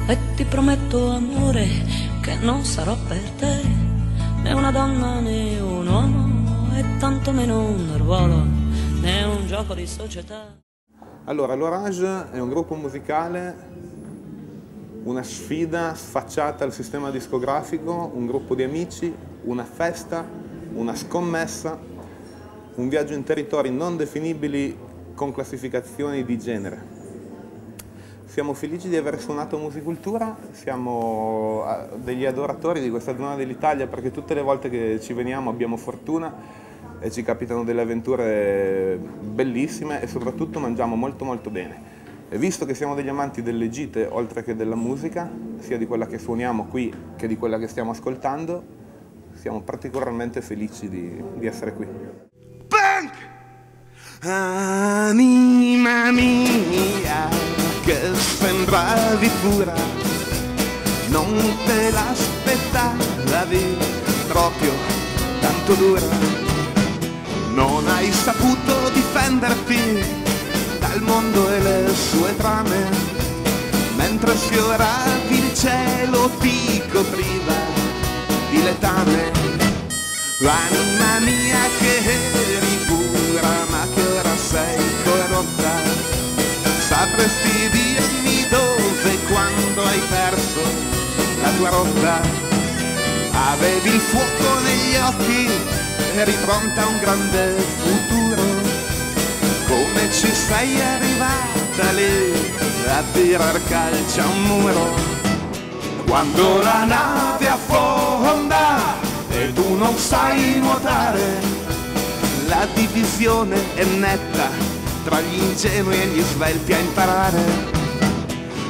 e ti prometto amore che non sarò per te né una donna né un uomo e tantomeno un ruolo né un gioco di società. Allora, l'Orage è un gruppo musicale, una sfida sfacciata al sistema discografico, un gruppo di amici, una festa, una scommessa, un viaggio in territori non definibili con classificazioni di genere. Siamo felici di aver suonato Musicultura, siamo degli adoratori di questa zona dell'Italia perché tutte le volte che ci veniamo abbiamo fortuna e ci capitano delle avventure bellissime e soprattutto mangiamo molto molto bene. E visto che siamo degli amanti delle gite oltre che della musica, sia di quella che suoniamo qui che di quella che stiamo ascoltando, siamo particolarmente felici di essere qui. Punk! Anima mia, che sembravi pura, non te l'aspettavi proprio tanto dura, non hai saputo difenderti dal mondo e le sue trame, mentre sfioravi il cielo ti copriva di letame. Anima mia che eri pura ma che ora sei corrotta, sapresti dirmi dove e quando hai perso la tua rotta. Avevi il fuoco negli occhi, eri pronta a un grande futuro, come ci sei arrivata lì a tirar calcio a un muro. Quando la nave affonda e tu non sai nuotare, la divisione è netta tra gli ingenui e gli svelti a imparare.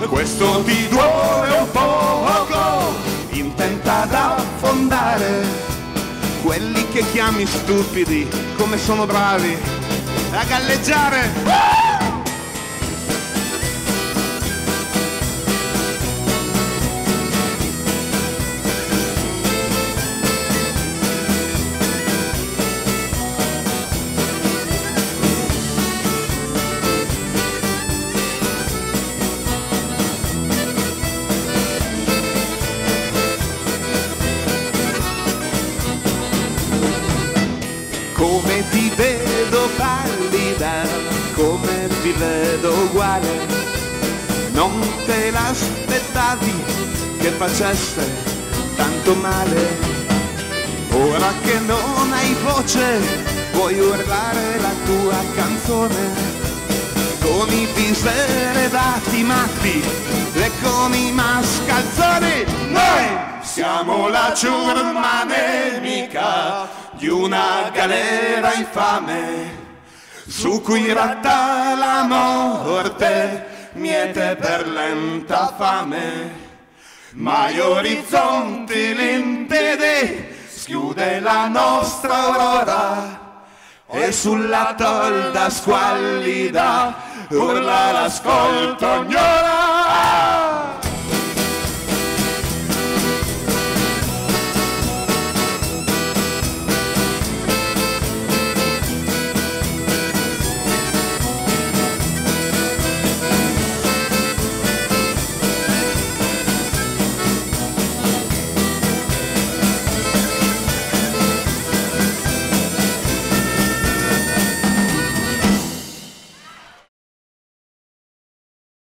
Questo ti duole un poco, intenta ad affondare quelli che chiami stupidi, come sono bravi a galleggiare. Come ti vedo pallida, come ti vedo uguale, non te l'aspettavi che facesse tanto male. Ora che non hai voce, vuoi urlare la tua canzone, con i diseredati matti e con i mascalzoni. Noi siamo la ciurma nemica di una galera infame, su cui ratta la morte, miete per lenta fame. Ma gli orizzonti limpidi schiude la nostra aurora, e sulla tolda squallida urla l'ascolto ognuno.